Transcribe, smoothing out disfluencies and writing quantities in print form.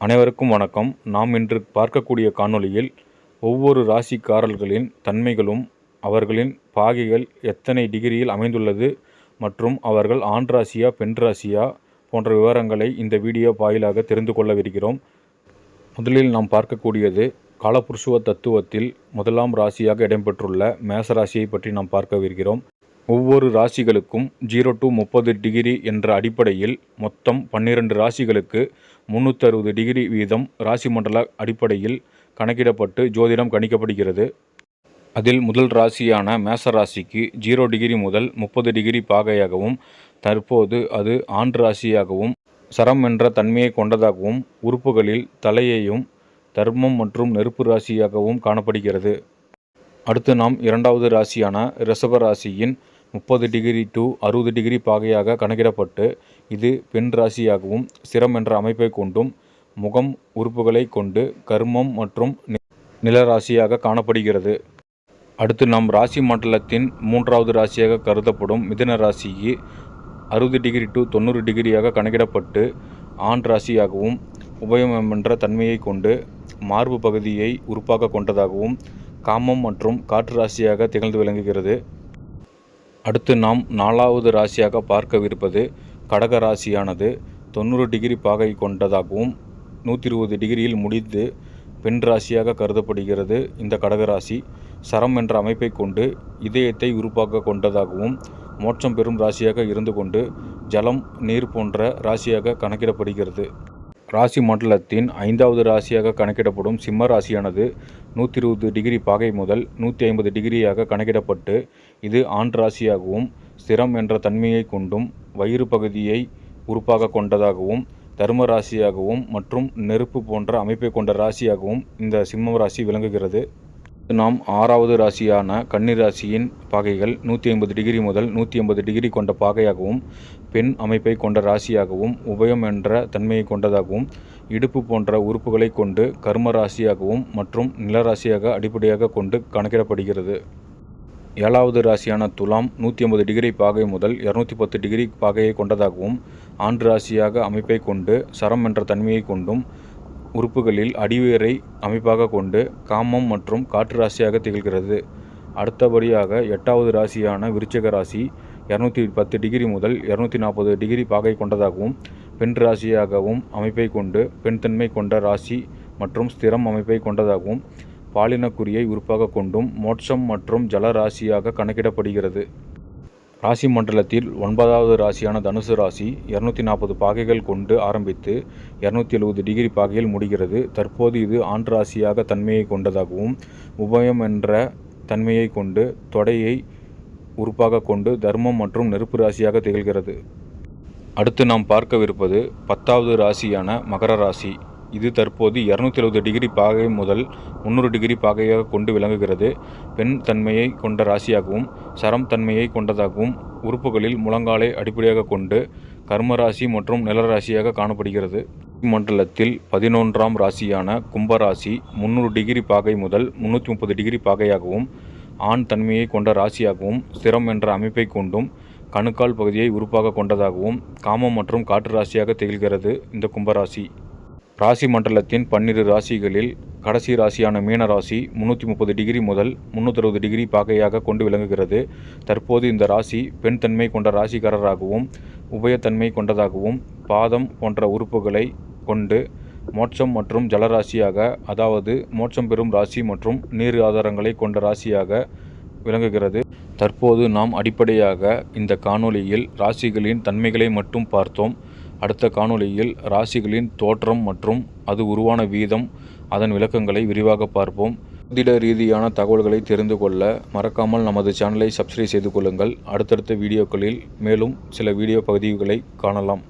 அனைவருக்கும் வணக்கம். நாம் இன்று பார்க்கக்கூடிய காணொளியில் ஒவ்வொரு ராசிக்காரர்களின் தன்மைகளும், அவர்களின் பாகைகள் எத்தனை டிகிரியில் அமைந்துள்ளது மற்றும் அவர்கள் ஆண் ராசியா பெண் ராசியா போன்ற விவரங்களை இந்த வீடியோ வாயிலாக தெரிந்து கொள்ளவிருக்கிறோம். முதலில் நாம் பார்க்கக்கூடியது காலபுருஷ தத்துவத்தில் முதலாம் ராசியாக இடம்பெற்றுள்ள மேசராசியை பற்றி நாம் பார்க்கவிருக்கிறோம். ஒவ்வொரு ராசிகளுக்கும் 0 to 30 டிகிரி என்ற அடிப்படையில் மொத்தம் 12 ராசிகளுக்கு 360 டிகிரி வீதம் ராசி மண்டல அடிப்படையில் கணக்கிடப்பட்டு ஜோதிடம் கணிக்கப்படுகிறது. அதில் முதல் ராசியான மேச ராசிக்கு 0 டிகிரி முதல் 30 டிகிரி பாகையாகவும், தற்போது அது ஆண் ராசியாகவும், சரம் என்ற தன்மையை கொண்டதாகவும், உறுப்புகளில் தலையையும் தர்மம் மற்றும் நெருப்பு ராசியாகவும் காணப்படுகிறது. அடுத்து நாம் இரண்டாவது ராசியான ரிஷப ராசியின் 30 டிகிரி to 60 டிகிரி பாகையாக கணக்கிடப்பட்டு இது பெண் ராசியாகவும், சிரம் என்ற அமைப்பை கொண்டும், முகம் உறுப்புகளை கொண்டு கர்மம் மற்றும் நிலராசியாக காணப்படுகிறது. அடுத்து நாம் ராசி மண்டலத்தின் மூன்றாவது ராசியாக கருதப்படும் மிதுன ராசிக்கு 60 டிகிரி to 90 டிகிரியாக கணக்கிடப்பட்டு ஆண் ராசியாகவும், உபயம் என்ற தன்மையை கொண்டு மார்பு பகுதியை உறுப்பாக கொண்டதாகவும், காமம் மற்றும் காற்று ராசியாக திகழ்ந்து விளங்குகிறது. அடுத்து நாம் நாலாவது ராசியாக பார்க்கவிருப்பது கடக ராசியானது 90 டிகிரி பாகை கொண்டதாகவும் 120 டிகிரியில் முடிந்து பெண் ராசியாக கருதப்படுகிறது. இந்த கடகராசி சரம் என்ற அமைப்பை கொண்டு இதயத்தை உறுப்பாக கொண்டதாகவும், மோட்சம் பெறும் ராசியாக இருந்து கொண்டு ஜலம் நீர் போன்ற ராசியாக கணக்கிடப்படுகிறது. ராசி மண்டலத்தின் ஐந்தாவது ராசியாக கணக்கிடப்படும் சிம்ம ராசியானது 120 டிகிரி பாகை முதல் 150 டிகிரியாக கணக்கிடப்பட்டு இது ஆண் ராசியாகவும், ஸ்திரம் என்ற தன்மையை கொண்டும், வயிறு பகுதியை உறுப்பாக கொண்டதாகவும், தர்ம ராசியாகவும் மற்றும் நெருப்பு போன்ற அமைப்பை கொண்ட ராசியாகவும் இந்த சிம்ம ராசி விளங்குகிறது. நாம் ஆறாவது ராசியான கன்னி ராசியின் பாகைகள் 150 டிகிரி முதல் 180 டிகிரி கொண்ட பாகையாகவும், பெண் அமைப்பை கொண்ட ராசியாகவும், உபயம் என்ற தன்மையை கொண்டதாகவும், இடுப்பு போன்ற உறுப்புகளை கொண்டு கர்ம ராசியாகவும் மற்றும் நிலராசியாக அடிப்படையாக கொண்டு கணக்கிடப்படுகிறது. ஏழாவது ராசியான துலாம் 150 டிகிரி பாகை முதல் 210 டிகிரி பாகையை கொண்டதாகவும், ஆண் ராசியாக அமைப்பை கொண்டு சரம் என்ற தன்மையை கொண்டும், உறுப்புகளில் அடிவேரை அமைப்பாக கொண்டு காமம் மற்றும் காற்று ராசியாக திகழ்கிறது. அடுத்தபடியாக எட்டாவது ராசியான விருச்சிக ராசி 210 டிகிரி முதல் 240 டிகிரி பாகை கொண்டதாகவும், பெண் ராசியாகவும் அமைப்பை கொண்டு பெண் தன்மை கொண்ட ராசி மற்றும் ஸ்திரம் அமைப்பை கொண்டதாகவும், பாலினக்குறியை உறுப்பாக கொண்டும் மோட்சம் மற்றும் ஜல ராசியாக கணக்கிடப்படுகிறது. ராசி மண்டலத்தில் 9வது ராசியான தனுசு ராசி 240 பாகைகள் கொண்டு ஆரம்பித்து 270 டிகிரி பாகையில் முடிகிறது. தற்போது இது ஆண் ராசியாக தன்மையை கொண்டதாகவும், உபயம் என்ற தன்மையை கொண்டு தொடையை உறுப்பாக கொண்டு தர்மம் மற்றும் நெருப்பு ராசியாக திகழ்கிறது. அடுத்து நாம் பார்க்கவிருப்பது 10வது ராசியான மகர ராசி. இது தற்போது 270 டிகிரி பாகை முதல் 300 டிகிரி பாகையாக கொண்டு விளங்குகிறது. பெண் தன்மையை கொண்ட ராசியாகவும், சரம் தன்மையை கொண்டதாகவும், உறுப்புகளில் முழங்காலை அடிப்படையாக கொண்டு கர்மராசி மற்றும் நிலராசியாக காணப்படுகிறது. மண்டலத்தில் 11ஆம் ராசியான கும்பராசி 300 டிகிரி பாகை முதல் 330 டிகிரி பாகையாகவும், ஆண் தன்மையை கொண்ட ராசியாகவும், ஸ்திரம் என்ற அமைப்பை கொண்டும் கணுக்கால் பகுதியை உறுப்பாக கொண்டதாகவும், காமம் மற்றும் காற்று ராசியாக திகழ்கிறது. இந்த கும்பராசி ராசி மண்டலத்தின் 12 ராசிகளில் கடைசி ராசியான மீன ராசி 330 டிகிரி முதல் 360 டிகிரி பாகையாக கொண்டு விளங்குகிறது. தற்போது இந்த ராசி பெண் தன்மை கொண்ட ராசிக்காரராகவும், உபயத்தன்மை கொண்டதாகவும், பாதம் போன்ற உறுப்புகளை கொண்டு மோட்சம் மற்றும் ஜலராசியாக, அதாவது மோட்சம் பெறும் ராசி மற்றும் நீர் ஆதாரங்களை கொண்ட ராசியாக விளங்குகிறது. தற்போது நாம் அடிப்படையாக இந்த காணொளியில் ராசிகளின் தன்மைகளை மட்டும் பார்த்தோம். அடுத்த காணொளியில் ராசிகளின் தோற்றம் மற்றும் அது உருவான வீதம், அதன் விளக்கங்களை விரிவாக பார்ப்போம். ஜோதிட ரீதியான தகவல்களை தெரிந்து கொள்ள மறக்காமல் நமது சேனலை சப்ஸ்கிரைப் செய்து கொள்ளுங்கள். அடுத்தடுத்த வீடியோக்களில் மேலும் சில வீடியோ பதிவுகளை காணலாம்.